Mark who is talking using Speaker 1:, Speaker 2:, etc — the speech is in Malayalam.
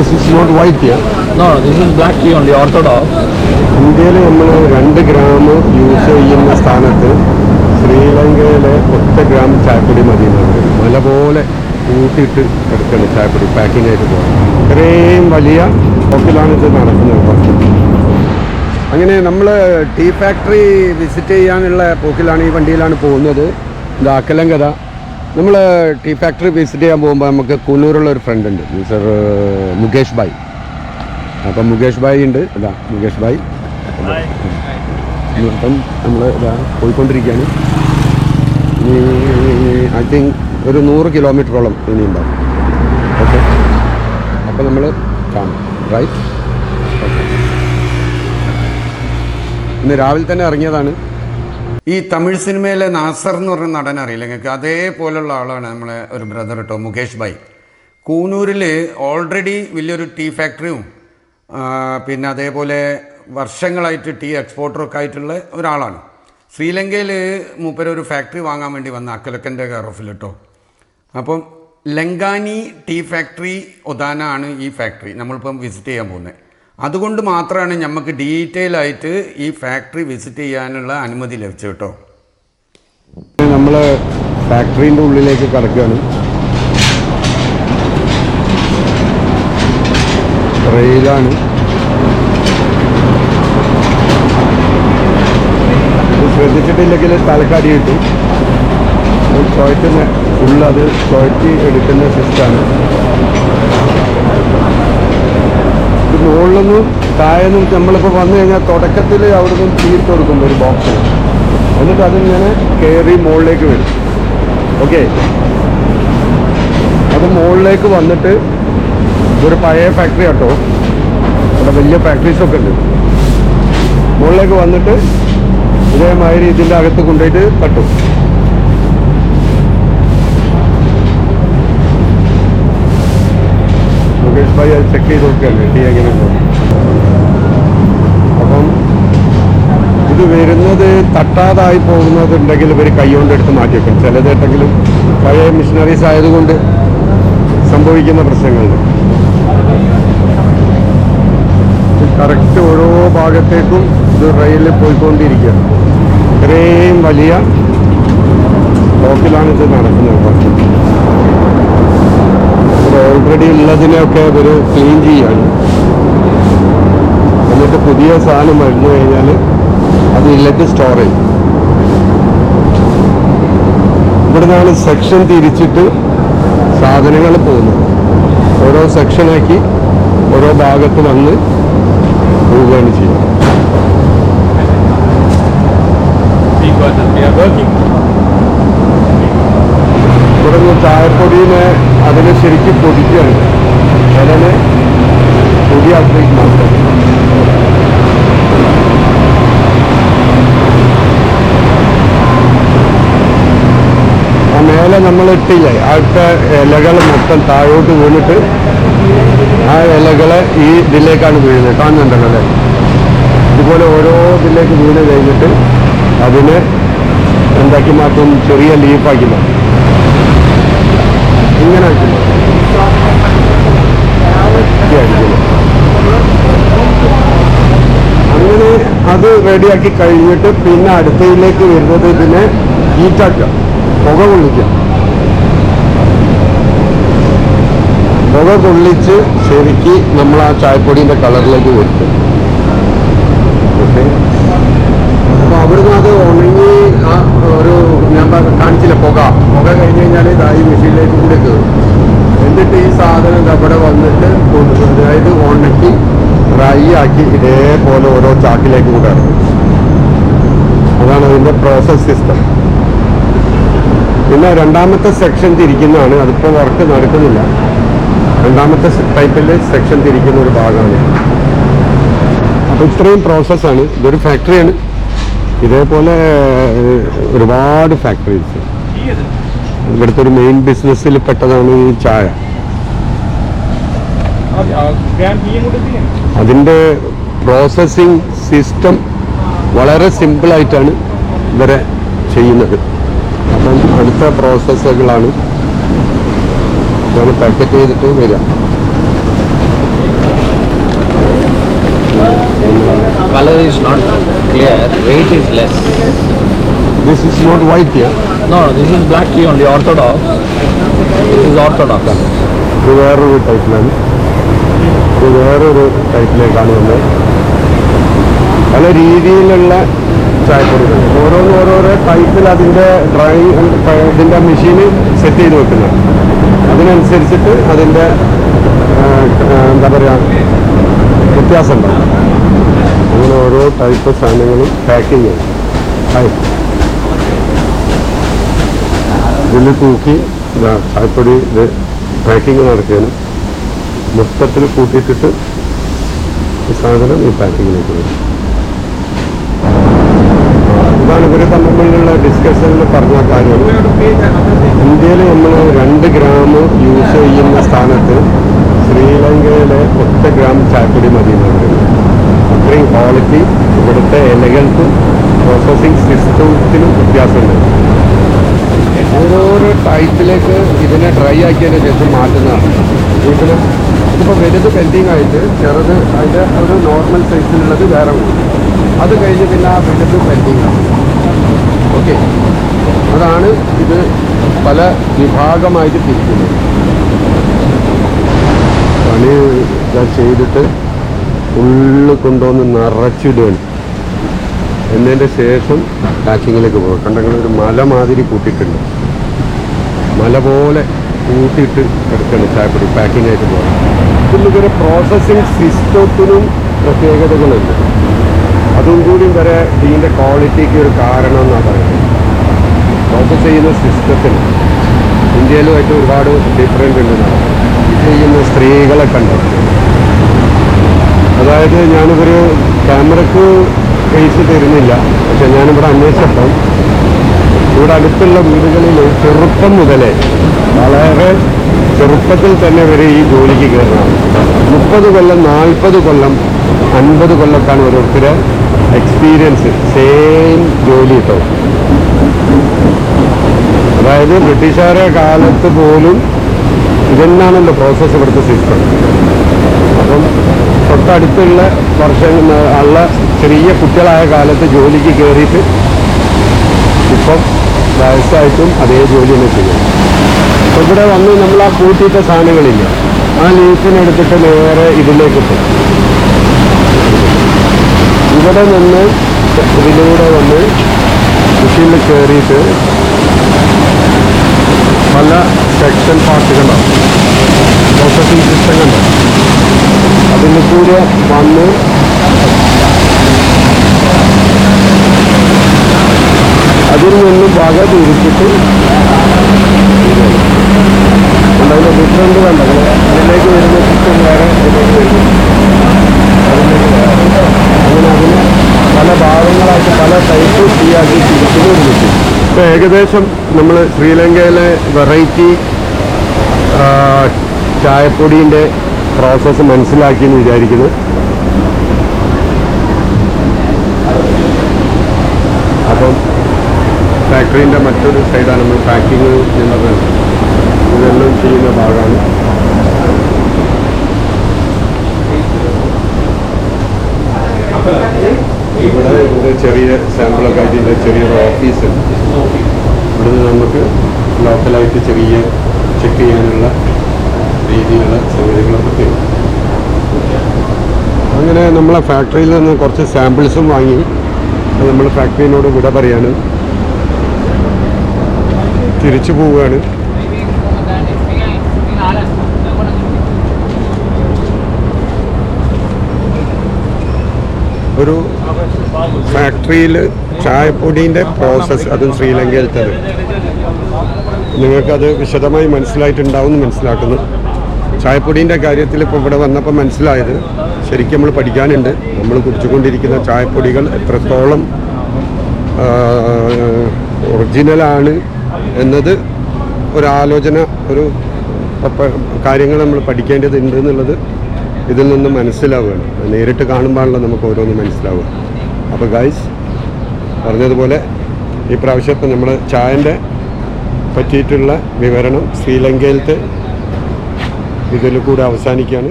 Speaker 1: This is not white here.
Speaker 2: No, this is black tea only, orthodox.
Speaker 1: ഇന്ത്യയിൽ നമ്മൾ 2 ഗ്രാം യൂസ് ചെയ്യുന്ന സ്ഥാനത്ത് ശ്രീലങ്കയിലെ 1 ഗ്രാം ചായപ്പൊടി മതി എന്ന് പറയുന്നത്. മല പോലെ കൂട്ടിയിട്ട് എടുക്കണം ചായപ്പൊടി പാക്കിംഗ് ആയിട്ട് പോകാം. ഇത്രയും വലിയ ഷോപ്പിലാണ് ഇത് നടക്കുന്നത്. അങ്ങനെ നമ്മൾ ടീ ഫാക്ടറി വിസിറ്റ് ചെയ്യാനുള്ള പോക്കിലാണ്, ഈ വണ്ടിയിലാണ് പോകുന്നത്. ഇത് അക്കലങ്കത. നമ്മൾ ടീ ഫാക്ടറി വിസിറ്റ് ചെയ്യാൻ പോകുമ്പോൾ നമുക്ക് കൂനൂരുള്ള ഒരു ഫ്രണ്ട് ഉണ്ട്, മിസ്റ്റർ മുകേഷ് ഭായ്. അപ്പം മുകേഷ് ഭായ് ഉണ്ട്, അതാ മുകേഷ് ഭായ്. അപ്പം നമ്മൾ ഇതാ പോയിക്കൊണ്ടിരിക്കുകയാണ്. ഐ തിങ്ക് ഒരു 100 കിലോമീറ്ററോളം ഇനി ഉണ്ടാവും. ഓക്കെ, അപ്പം നമ്മൾ കാണും. റൈറ്റ്, ഇന്ന് രാവിലെ തന്നെ ഇറങ്ങിയതാണ്. ഈ തമിഴ് സിനിമയിലെ നാസർ എന്ന് പറഞ്ഞ നടൻ അറിയില്ല നിങ്ങൾക്ക്? അതേപോലുള്ള ആളാണ് നമ്മളെ ഒരു ബ്രദർ കേട്ടോ, മുകേഷ് ഭായ്. കൂനൂരിൽ ഓൾറെഡി വലിയൊരു ടീ ഫാക്ടറിയും പിന്നെ അതേപോലെ വർഷങ്ങളായിട്ട് ടീ എക്സ്പോർട്ടറൊക്കെ ആയിട്ടുള്ള ഒരാളാണ്. ശ്രീലങ്കയിൽ മൂപ്പര് ഒരു ഫാക്ടറി വാങ്ങാൻ വേണ്ടി വന്ന അക്കലക്കൻ്റെ കെയർ ഓഫിൽ കേട്ടോ. അപ്പം ലങ്കാനി ടീ ഫാക്ടറി ഒതാന ആണ് ഈ ഫാക്ടറി നമ്മളിപ്പം വിസിറ്റ് ചെയ്യാൻ പോകുന്നത്. അതുകൊണ്ട് മാത്രമാണ് നമുക്ക് ഡീറ്റെയിൽ ആയിട്ട് ഈ ഫാക്ടറി വിസിറ്റ് ചെയ്യാനുള്ള അനുമതി ലഭിച്ചത് കേട്ടോ. നമ്മൾ ഫാക്ടറിൻ്റെ ഉള്ളിലേക്ക് കടക്കുകയാണ്. റെയിലാണ്. ശ്രദ്ധിച്ചിട്ടില്ലെങ്കിൽ തലക്കാടി കിട്ടും. ചോയറ്റിന് ഫുള്ള് അത് ചോയറ്റി എടുക്കുന്ന സിസ്റ്റമാണ്. മുകളിൽ നിന്നും താഴെ നിന്നും നമ്മളിപ്പോൾ വന്നു കഴിഞ്ഞാൽ തുടക്കത്തിൽ അവിടെ നിന്നും തീർത്ത് കൊടുക്കും ഒരു ബോക്സ്. എന്നിട്ട് അതിങ്ങനെ കയറി മുകളിലേക്ക് വരും. ഓക്കെ, അത് മുകളിലേക്ക് വന്നിട്ട് ഒരു പഴയ ഫാക്ടറി കേട്ടോ, അവിടെ വലിയ ഫാക്ടറീസൊക്കെ ഉണ്ട്. മുകളിലേക്ക് വന്നിട്ട് ഇതേമാതിരി ഇതിൻ്റെ അകത്ത് കൊണ്ടുപോയിട്ട് തട്ടും. മുകേഷ് ഭായി അത് ചെക്ക് ചെയ്ത് നോക്കുകയാണ് ടീ എങ്ങനെയുണ്ടോ. അപ്പം ഇത് വരുന്നത് തട്ടാതായി പോകുന്നതുണ്ടെങ്കിൽ ഇവർ കൈകൊണ്ട് എടുത്ത് മാറ്റി വെക്കും. ചിലതെട്ടെങ്കിലും പഴയ മിഷനറീസ് ആയതുകൊണ്ട് സംഭവിക്കുന്ന പ്രശ്നങ്ങളുണ്ട്. കറക്റ്റ് ഓരോ ഭാഗത്തേക്കും ഇത് റെയിലിൽ പോയിക്കൊണ്ടിരിക്കുകയാണ്. ഇത്രയും വലിയ ബ്ലോക്കിലാണ് ഇത് നടക്കുന്നത്. ഓൾറെഡി ഉള്ളതിനെയൊക്കെ ഇവർ ക്ലീൻ ചെയ്യാണ്. എന്നിട്ട് പുതിയ സാധനം വരുന്നു കഴിഞ്ഞാൽ അത് ഇതിലേക്ക് സ്റ്റോർ ചെയ്യും. ഇവിടെ നിന്നാണ് സെക്ഷൻ തിരിച്ചിട്ട് സാധനങ്ങൾ പോകുന്നത്. ഓരോ സെക്ഷനാക്കി ഓരോ ഭാഗത്ത് വന്ന് പോവുകയാണ് ചെയ്യുന്നത്. ഇവിടെ നിന്ന് ചായപ്പൊടിനെ അതിനെ ശരിക്കും പൊടിക്കുകയാണ്. അതിനെ പൊടിയാക്കി മാറ്റാം. ആ മേലെ നമ്മൾ ഇട്ടില്ലേ, അവിടുത്തെ ഇലകൾ മൊത്തം താഴോട്ട് വീണിട്ട് ആ ഇലകളെ ഈ ഇതിലേക്കാണ് വീഴുന്നത്. കാണുന്നുണ്ടല്ലോ അല്ലേ? ഇതുപോലെ ഓരോ ഇതിലേക്ക് വീണ് കഴിഞ്ഞിട്ട് അതിനെ എന്താക്കി മാറ്റും, ചെറിയ ലീഫാക്കി മാറ്റും. ഇങ്ങനെ ആക്കില്ല, അങ്ങനെ അത് റെഡിയാക്കി കഴിഞ്ഞിട്ട് പിന്നെ അടുത്തയിലേക്ക് വരുന്നത് ഇതിനെ ഹീറ്റാക്കുക, പുക കൊള്ളിക്കുക. പുക കൊള്ളിച്ച് ശരിക്ക് നമ്മൾ ആ ചായപ്പൊടിൻ്റെ കളറിലേക്ക് വരുത്തും. ഓക്കെ, അപ്പോൾ അവിടുന്ന് അത് ഉണങ്ങി ആ ഒരു ഞാൻ കാണിച്ചില്ല പുക കഴിഞ്ഞ് കഴിഞ്ഞാൽ ഇതായി മെഷീനിലേക്ക് കൂടെ കയറും. എന്നിട്ട് ഈ സാധനം അവിടെ വന്നിട്ട് അതായത് ഉണക്കി ഡ്രൈ ആക്കി ഇതേപോലെ ഓരോ ചാക്കിലേക്ക് കൂടെ ഇറങ്ങും. അതാണ് അതിൻ്റെ പ്രോസസ് സിസ്റ്റം. പിന്നെ രണ്ടാമത്തെ സെക്ഷൻ തിരിക്കുന്നതാണ്, അതിപ്പോൾ വർക്ക് നടക്കുന്നില്ല. രണ്ടാമത്തെ ടൈപ്പിൽ സെക്ഷൻ തിരിക്കുന്ന ഒരു ഭാഗമാണ്. അപ്പോൾ ഇത്രയും പ്രോസസ്സാണ്. ഇതൊരു ഫാക്ടറിയാണ്. ഇതേപോലെ ഒരുപാട് ഫാക്ടറീസ്. ഇവിടുത്തെ ഒരു മെയിൻ ബിസിനസ്സിൽ പെട്ടതാണ് ഈ ചായ. അതിൻ്റെ പ്രോസസ്സിങ് സിസ്റ്റം വളരെ സിമ്പിളായിട്ടാണ് ഇവരെ ചെയ്യുന്നത്. അപ്പം അടുത്ത പ്രോസസ്സുകളാണ് ഇതാണ് പാക്കറ്റ് ചെയ്തിട്ട് വരിക.
Speaker 2: color is not clear, weight is less.
Speaker 3: This is not weight yeah.
Speaker 2: No, this is black tea only, orthodox. This is orthodox.
Speaker 3: ഇത് വേറൊരു ടൈപ്പിലാണ്. ഇത് വേറൊരു ടൈപ്പിലേക്കാണ് വന്നത്. പല രീതിയിലുള്ള ചായപ്പൊടികൾ ഓരോരോ ടൈപ്പിൽ അതിൻ്റെ ഇതിൻ്റെ മെഷീന് സെറ്റ് ചെയ്ത് വെക്കുന്നത്. അതിനനുസരിച്ചിട്ട് അതിൻ്റെ എന്താ പറയുക വ്യത്യാസം ഉണ്ടാവും. അങ്ങനെ ഓരോ ടൈപ്പ് സാധനങ്ങളും പാക്കിങ് ചെയ്യും. ഇതിൽ തൂക്കി ചായപ്പൊടി ഇത് പാക്കിങ് നടക്കുകയാണ്. മൊത്തത്തിൽ കൂട്ടിയിട്ടിട്ട് ഈ സാധനം ഈ പാക്കിങ്ങിലേക്ക് വരും. ഇതാണ് ഇവർ തമ്മിലുള്ള ഡിസ്കഷനിൽ പറഞ്ഞ കാര്യം. ഇന്ത്യയിൽ നമ്മൾ 2 ഗ്രാം യൂസ് ചെയ്യുന്ന സ്ഥാനത്ത് ശ്രീലങ്കയിലെ 1 ഗ്രാം ചായപ്പൊടി മതി എന്ന് പറയുന്നത്. അത്രയും ക്വാളിറ്റി ഇവിടുത്തെ എലഗൻസും പ്രോസസ്സിങ് സിസ്റ്റത്തിനും വ്യത്യാസമുണ്ട്. ഓരോരോ ടൈപ്പിലേക്ക് ഇതിനെ ഡ്രൈ ആക്കിയതിന് ശേഷം മാറ്റുന്നതാണ്. ഇതിന് ഇതിപ്പോൾ വലുത് പെൻഡിങ് ആയിട്ട് ചെറുത് അതിൻ്റെ ഒരു നോർമൽ സൈസിലുള്ളത് വേറെ വരും. അത് കഴിഞ്ഞ് പിന്നെ ആ വലുത് പെൻഡിങ് ആണ്. ഓക്കെ, അതാണ് ഇത് പല വിഭാഗമായിട്ട് തിരിക്കുന്നത്. പണി ചെയ്തിട്ട് ഉള്ളിൽ കൊണ്ടുവന്ന് നിറച്ചിടുകയാണ്. എന്നതിൻ്റെ ശേഷം പാക്കിങ്ങിലേക്ക് പോകും. കണ്ടെങ്കിൽ ഒരു മല മാതിരി കൂട്ടിയിട്ടുണ്ട്. മല പോലെ കൂട്ടിയിട്ട് എടുക്കണം ചായപ്പൊടി പാക്കിംഗ് ആയിട്ട് പോകാം. ഇതിലൊരു പ്രോസസ്സിങ് സിസ്റ്റത്തിനും പ്രത്യേകതകളുണ്ട്. അതും കൂടി വരെ ഇതിൻ്റെ ക്വാളിറ്റിക്ക് ഒരു കാരണം എന്നാണ് പറയുന്നത്. പ്രോസസ്സ് ചെയ്യുന്ന സിസ്റ്റത്തിന് ഇന്ത്യയിലുമായിട്ട് ഒരുപാട് ഡിഫറൻറ്റ് ഉണ്ടെന്നാണ്. ഇത് ചെയ്യുന്ന സ്ത്രീകളെ കണ്ടത്. അതായത് ഞാനിതൊരു ക്യാമറക്ക് കേസ് തരുന്നില്ല. പക്ഷെ ഞാനിവിടെ അന്വേഷിച്ചപ്പം ഇവിടെ അടുത്തുള്ള വീടുകളിൽ ചെറുപ്പം മുതലേ വളരെ ചെറുപ്പത്തിൽ തന്നെ വരെ ഈ ജോലിക്ക് കയറണം. 30 കൊല്ലം 40 കൊല്ലം 50 കൊല്ലത്താണ് ഓരോരുത്തരെ എക്സ്പീരിയൻസ് സെയിം ജോലി കേട്ടോ. അതായത് ബ്രിട്ടീഷുകാരുടെ കാലത്ത് പോലും ഇതെന്നാണല്ലോ പ്രോസസ്സ് ഇവിടുത്തെ സിസ്റ്റം. അപ്പം തൊട്ടടുത്തുള്ള ഉള്ള ചെറിയ കുട്ടികളായ കാലത്ത് ജോലിക്ക് കയറിയിട്ട് ഇപ്പം വയസ്സായിട്ടും അതേ ജോലി തന്നെ ചെയ്യും. അപ്പോൾ ഇവിടെ വന്ന് നമ്മൾ ആ കൂട്ടിയിട്ട സാധനങ്ങളില്ല, ആ ലീഫിനെടുത്തിട്ട് നേരെ ഇതിലേക്ക് ഇട്ടു. ഇവിടെ നിന്ന് ഇതിലൂടെ വന്ന് മെഷീനിൽ കയറിയിട്ട് പല സെക്ഷൻ പാർട്ടുകളുണ്ടാവും. പ്രോസസ്സിങ് സിസ്റ്റം കണ്ടാവും. അതിൽ കൂടെ വന്ന് അതിൽ നിന്നും വക തിരിച്ചിട്ട് അതിൻ്റെ ഡിഫറൻറ്റ് കണ്ടത് അതിലേക്ക് വരുന്ന സിസ്റ്റം വേറെ, ഇതിലേക്ക് വരുന്നു അതിലേക്ക് വേറെ. അങ്ങനെ അതിന് പല ഭാഗങ്ങളായിട്ട് പല ടൈപ്പ് ടീയാക്കി തിരിക്കുന്ന ഒരു മെഷീൻ. ഇപ്പോൾ ഏകദേശം നമ്മൾ ശ്രീലങ്കയിലെ വെറൈറ്റി ചായപ്പൊടീൻ്റെ പ്രോസസ്സ് മനസ്സിലാക്കിയെന്ന് വിചാരിക്കുന്നു. അപ്പം ഫാക്ടറീൻ്റെ മറ്റൊരു സൈഡാണ് നമ്മൾ പാക്കിങ് എന്നത്. ഇതെല്ലാം ചെയ്യുന്ന ഭാഗമാണ്. ഇവിടെ ഒരു ചെറിയ സാമ്പിളൊക്കെ ആയിട്ട് ഇതിൻ്റെ ചെറിയൊരു ഓഫീസുണ്ട്. ഇവിടുന്ന് നമുക്ക് ലോക്കലായിട്ട് ചെറിയ ചെക്ക് ചെയ്യാനുള്ള രീതിയിലുള്ള സൗകര്യങ്ങളൊക്കെ തരും. അങ്ങനെ നമ്മളെ ഫാക്ടറിയിൽ നിന്ന് കുറച്ച് സാമ്പിൾസും വാങ്ങി നമ്മൾ ഫാക്ടറിനോട് വിട പറയാണ്, തിരിച്ചു പോവുകയാണ്. ഒരു ഫാക്ടറിയിൽ ചായപ്പൊടീൻ്റെ പ്രോസസ്സ്, അതും ശ്രീലങ്കയിലത്തത്, നിങ്ങൾക്കത് വിശദമായി മനസ്സിലായിട്ടുണ്ടാവും എന്ന് മനസ്സിലാക്കുന്നു. ചായപ്പൊടീൻ്റെ കാര്യത്തിൽ ഇപ്പോൾ ഇവിടെ വന്നപ്പോൾ മനസ്സിലായത് ശരിക്കും നമ്മൾ പഠിക്കാനുണ്ട്. നമ്മൾ കുടിച്ചുകൊണ്ടിരിക്കുന്ന ചായപ്പൊടികൾ എത്രത്തോളം ഒറിജിനലാണ് എന്നത് ഒരാലോചന, ഒരു കാര്യങ്ങൾ നമ്മൾ പഠിക്കേണ്ടതുണ്ട് എന്നുള്ളത് ഇതിൽ നിന്ന് മനസ്സിലാവുകയാണ്. നേരിട്ട് കാണുമ്പോഴാണല്ലോ നമുക്ക് ഓരോന്നും മനസ്സിലാവുക. അപ്പോൾ ഗൈസ് പറഞ്ഞതുപോലെ ഈ പ്രാവശ്യത്തെ നമ്മുടെ ചായൻ്റെ പറ്റിയിട്ടുള്ള വിവരണം ശ്രീലങ്കയിലത്തെ ഇതിൽ കൂടെ അവസാനിക്കുകയാണ്.